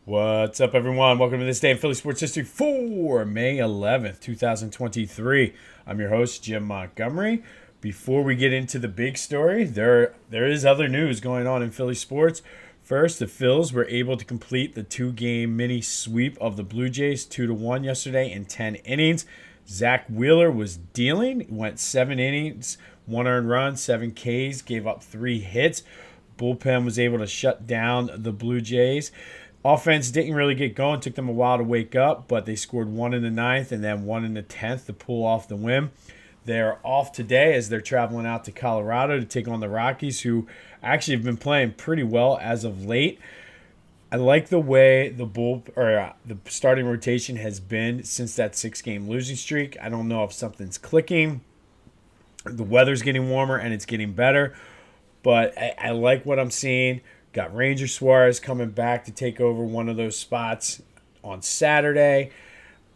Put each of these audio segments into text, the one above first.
What's up, everyone? Welcome to this day in Philly sports history for May 11th, 2023. I'm your host, Jim Montgomery. Before we get into the big story, there is other news going on in Philly sports. First, the Phils were able to complete the two-game mini sweep of the Blue Jays 2-1 yesterday in 10 innings. Zach Wheeler was dealing, went 7 innings, 1 earned run, 7 Ks, gave up 3 hits. Bullpen was able to shut down the Blue Jays. Offense didn't really get going. Took them a while to wake up, but they scored 1 in the ninth and then 1 in the 10th to pull off the win. They're off today as they're traveling out to Colorado to take on the Rockies, who actually have been playing pretty well as of late. I like the way the starting rotation has been since that 6-game losing streak. I don't know if something's clicking. The weather's getting warmer and it's getting better, but I like what I'm seeing. Got Ranger Suarez coming back to take over one of those spots on Saturday.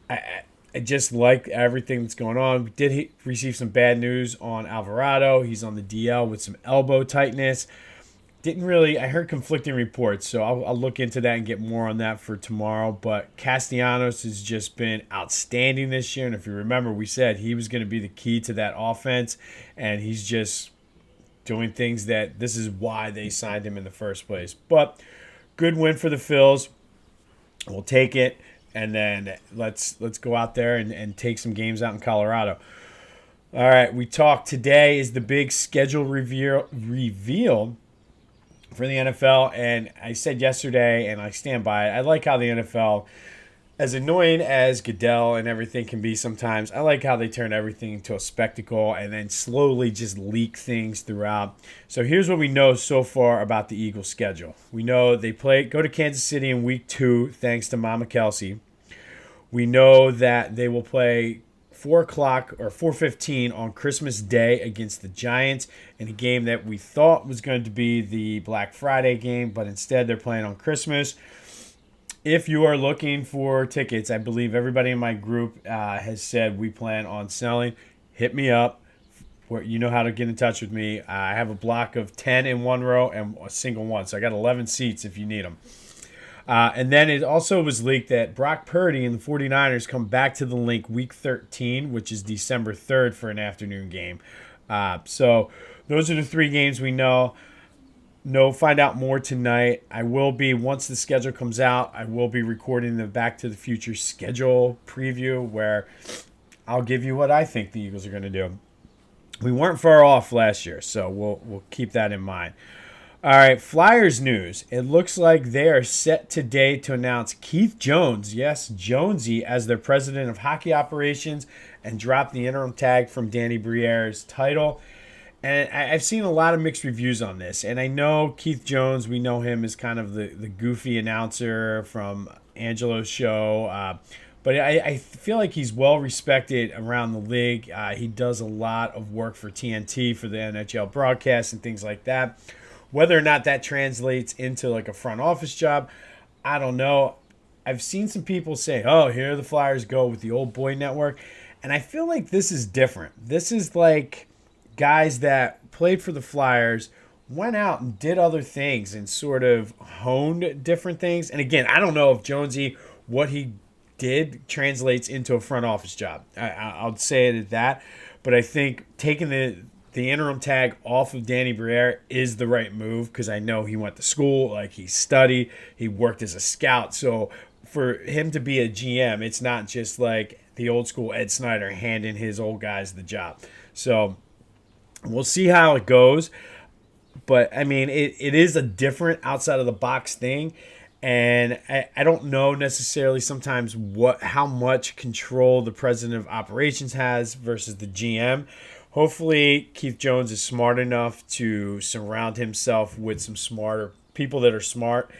I just like everything that's going on. We did receive some bad news on Alvarado. He's on the DL with some elbow tightness. I heard conflicting reports, so I'll look into that and get more on that for tomorrow. But Castellanos has just been outstanding this year. And if you remember, we said he was going to be the key to that offense, and he's just doing things that this is why they signed him in the first place. But good win for the Phils. We'll take it, and then let's go out there and take some games out in Colorado. All right, we talked today is the big schedule reveal for the NFL, and I said yesterday, and I stand by it, I like how the NFL, as annoying as Goodell and everything can be sometimes, I like how they turn everything into a spectacle and then slowly just leak things throughout. So here's what we know so far about the Eagles' schedule. We know they go to Kansas City in week 2 thanks to Mama Kelsey. We know that they will play 4 o'clock or 4:15 on Christmas Day against the Giants in a game that we thought was going to be the Black Friday game, but instead they're playing on Christmas. If you are looking for tickets, I believe everybody in my group has said we plan on selling. Hit me up. You know how to get in touch with me. I have a block of 10 in one row and a single one. So I got 11 seats if you need them. And then it also was leaked that Brock Purdy and the 49ers come back to the link week 13, which is December 3rd for an afternoon game. So those are the 3 games we know. Find out more tonight. Once the schedule comes out, I will be recording the Back to the Future schedule preview where I'll give you what I think the Eagles are going to do. We weren't far off last year, so we'll keep that in mind. All right, Flyers news. It looks like they are set today to announce Keith Jones, yes, Jonesy, as their president of hockey operations and drop the interim tag from Danny Briere's title. And I've seen a lot of mixed reviews on this. And I know Keith Jones, we know him as kind of the goofy announcer from Angelo's show. But I feel like he's well respected around the league. He does a lot of work for TNT, for the NHL broadcast and things like that. Whether or not that translates into like a front office job, I don't know. I've seen some people say, oh, here the Flyers go with the old boy network. And I feel like this is different. This is like guys that played for the Flyers, went out and did other things and sort of honed different things. And again, I don't know if Jonesy, what he did translates into a front office job. I'll say it at that. But I think taking the interim tag off of Danny Briere is the right move because I know he went to school, like he studied, he worked as a scout. So for him to be a GM, it's not just like the old school Ed Snyder handing his old guys the job. So we'll see how it goes. But, I mean, it is a different outside-of-the-box thing. And I don't know necessarily sometimes how much control the president of operations has versus the GM. Hopefully, Keith Jones is smart enough to surround himself with some smarter people that are smart,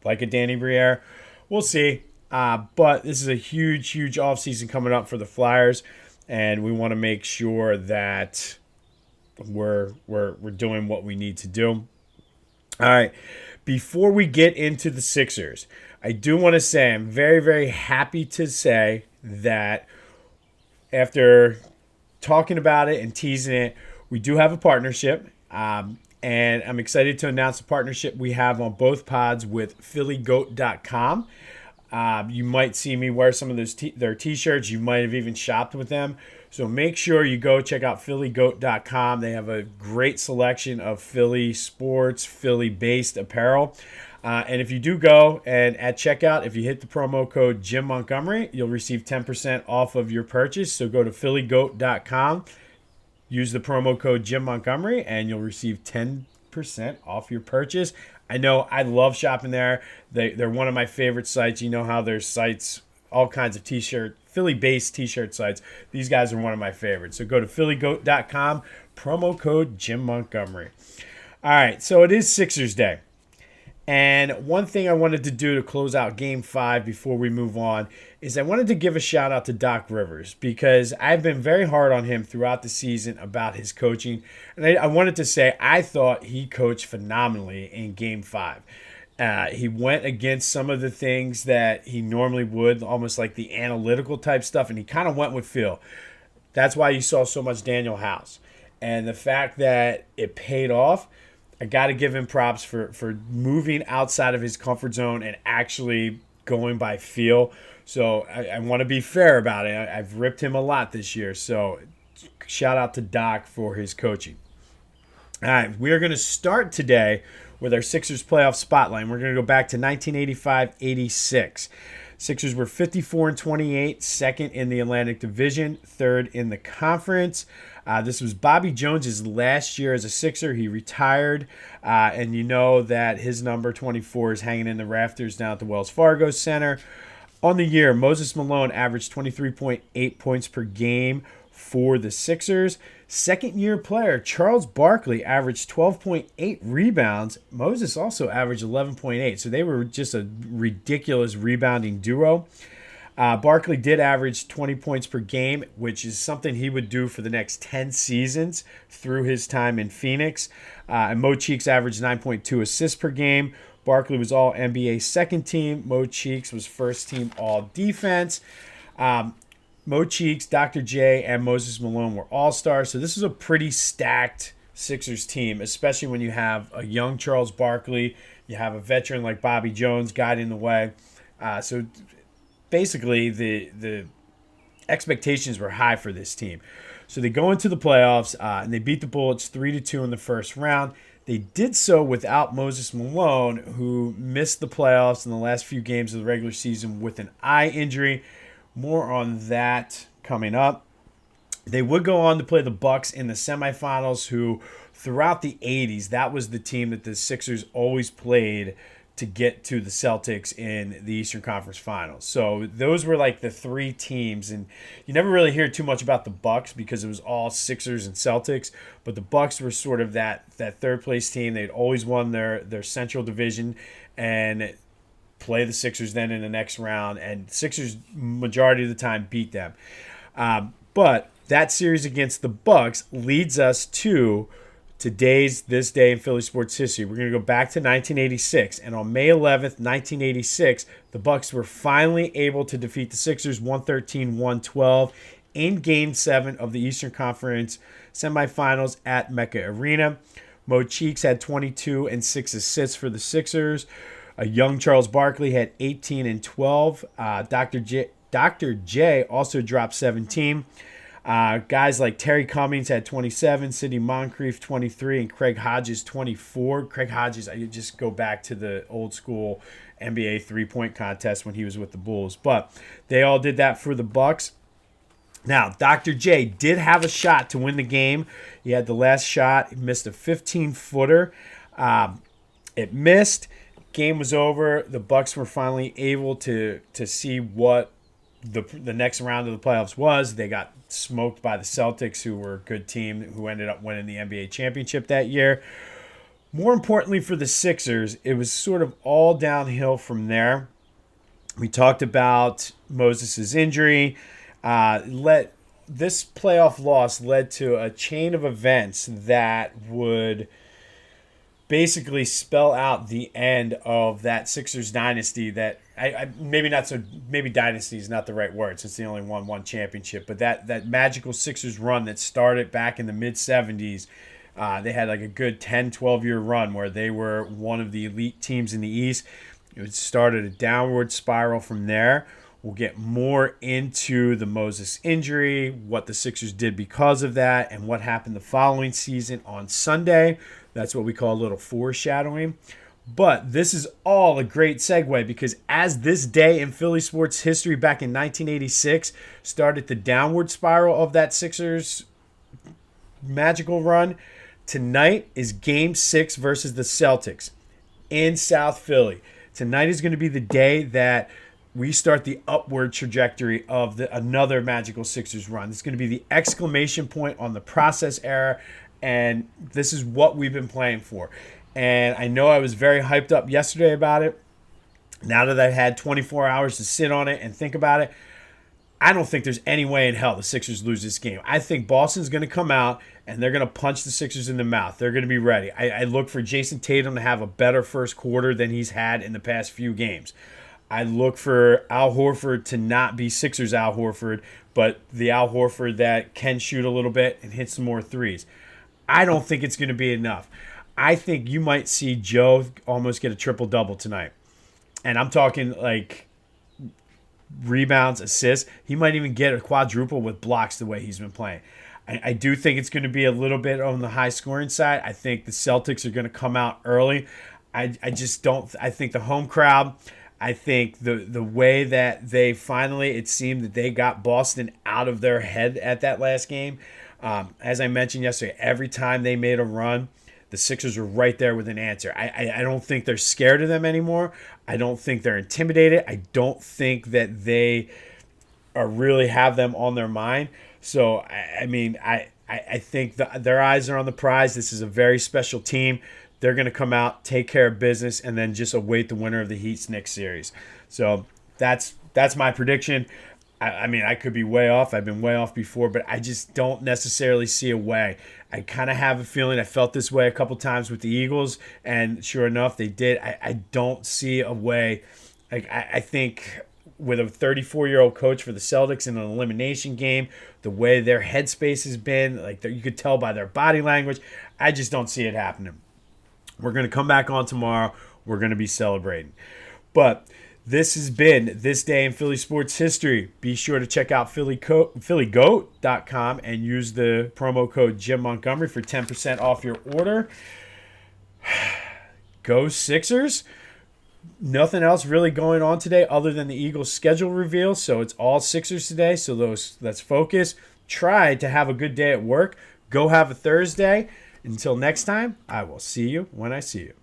like a Danny Briere. We'll see. But this is a huge, huge offseason coming up for the Flyers. And we want to make sure that we're doing what we need to do. All right. Before we get into the Sixers, I do want to say I'm very, very happy to say that after talking about it and teasing it, we do have a partnership. And I'm excited to announce the partnership we have on both pods with phillygoat.com. You might see me wear some of their t-shirts. You might have even shopped with them. So make sure you go check out phillygoat.com. They have a great selection of Philly sports, Philly-based apparel. And if you do go and at checkout, if you hit the promo code Jim Montgomery, you'll receive 10% off of your purchase. So go to phillygoat.com, use the promo code Jim Montgomery, and you'll receive 10% off your purchase. I know I love shopping there. They're one of my favorite sites. You know how there's sites, all kinds of t-shirt, Philly-based t-shirt sites. These guys are one of my favorites. So go to phillygoat.com, promo code Jim Montgomery. All right, so it is Sixers Day. And one thing I wanted to do to close out Game 5 before we move on is I wanted to give a shout out to Doc Rivers, because I've been very hard on him throughout the season about his coaching. And I wanted to say I thought he coached phenomenally in Game 5. He went against some of the things that he normally would, almost like the analytical type stuff, and he kind of went with feel. That's why you saw so much Daniel House. And the fact that it paid off, I got to give him props for moving outside of his comfort zone and actually going by feel. So I want to be fair about it. I've ripped him a lot this year. So shout out to Doc for his coaching. All right, we are going to start today with our Sixers playoff spotlight. We're going to go back to 1985-86. Sixers were 54-28, second in the Atlantic Division, third in the conference. This was Bobby Jones's last year as a Sixer. He retired, and you know that his number 24 is hanging in the rafters down at the Wells Fargo Center. On the year, Moses Malone averaged 23.8 points per game for the Sixers. Second-year player Charles Barkley averaged 12.8 rebounds. Moses also averaged 11.8, so they were just a ridiculous rebounding duo. Barkley did average 20 points per game, which is something he would do for the next 10 seasons through his time in Phoenix. And Mo Cheeks averaged 9.2 assists per game. Barkley was all NBA second team. Mo Cheeks was first team all defense. Mo Cheeks, Dr. J, and Moses Malone were all-stars. So this is a pretty stacked Sixers team, especially when you have a young Charles Barkley. You have a veteran like Bobby Jones guiding the way. So basically, the expectations were high for this team. So they go into the playoffs, and they beat the Bullets 3-2 in the first round. They did so without Moses Malone, who missed the playoffs in the last few games of the regular season with an eye injury. More on that coming up. They would go on to play the Bucks in the semifinals, who throughout the 80s, that was the team that the Sixers always played to get to the Celtics in the Eastern Conference Finals. So those were like the three teams, and you never really hear too much about the Bucks because it was all Sixers and Celtics, but the Bucks were sort of that third place team. They'd always won their Central Division and play the Sixers then in the next round, and Sixers majority of the time beat them. But that series against the Bucks leads us to this day in Philly sports history. We're going to go back to 1986, and on May 11th, 1986, the Bucks were finally able to defeat the Sixers 113-112 in Game 7 of the Eastern Conference semifinals at Mecca Arena. Mo Cheeks had 22 and 6 assists for the Sixers. A young Charles Barkley had 18 and 12. Dr. J also dropped 17. Guys like Terry Cummings had 27, Sidney Moncrief 23, and Craig Hodges 24. Craig Hodges, I just go back to the old school NBA three-point contest when he was with the Bulls. But they all did that for the Bucks. Now, Dr. J did have a shot to win the game. He had the last shot. He missed a 15-footer. It missed. Game was over. The Bucks were finally able to see what the next round of the playoffs was. They got smoked by the Celtics, who were a good team, who ended up winning the NBA championship that year. More importantly for the Sixers, it was sort of all downhill from there. We talked about Moses' injury. This playoff loss led to a chain of events that would basically spell out the end of that Sixers dynasty that maybe dynasty is not the right word since they only won one championship, but that magical Sixers run that started back in the mid-70s They had like a good 10, 12-year run where they were one of the elite teams in the East. It started a downward spiral from there. We'll get more into the Moses injury, what the Sixers did because of that, and what happened the following season on Sunday. That's what we call a little foreshadowing. But this is all a great segue because as this day in Philly sports history back in 1986 started the downward spiral of that Sixers magical run, tonight is Game 6 versus the Celtics in South Philly. Tonight is going to be the day that we start the upward trajectory of another magical Sixers run. It's going to be the exclamation point on the process era, and this is what we've been playing for. And I know I was very hyped up yesterday about it. Now that I've had 24 hours to sit on it and think about it, I don't think there's any way in hell the Sixers lose this game. I think Boston's going to come out and they're going to punch the Sixers in the mouth. They're going to be ready. I look for Jason Tatum to have a better first quarter than he's had in the past few games. I look for Al Horford to not be Sixers Al Horford, but the Al Horford that can shoot a little bit and hit some more threes. I don't think it's going to be enough. I think you might see Joe almost get a triple-double tonight. And I'm talking like rebounds, assists. He might even get a quadruple with blocks the way he's been playing. I do think it's going to be a little bit on the high-scoring side. I think the Celtics are going to come out early. I just don't – I think the home crowd – I think the way that they finally, it seemed that they got Boston out of their head at that last game. As I mentioned yesterday, every time they made a run, the Sixers were right there with an answer. I don't think they're scared of them anymore. I don't think they're intimidated. I don't think that they are really have them on their mind. So, I think their eyes are on the prize. This is a very special team. They're going to come out, take care of business, and then just await the winner of the Heat's next series. So that's my prediction. I could be way off. I've been way off before, but I just don't necessarily see a way. I kind of have a feeling I felt this way a couple times with the Eagles, and sure enough, they did. I don't see a way. I think with a 34-year-old coach for the Celtics in an elimination game, the way their headspace has been, you could tell by their body language, I just don't see it happening. We're going to come back on tomorrow. We're going to be celebrating. But this has been This Day in Philly Sports History. Be sure to check out PhillyGoat.com and use the promo code Jim Montgomery for 10% off your order. Go Sixers. Nothing else really going on today other than the Eagles' schedule reveal. So it's all Sixers today. So let's focus. Try to have a good day at work. Go have a Thursday. Until next time, I will see you when I see you.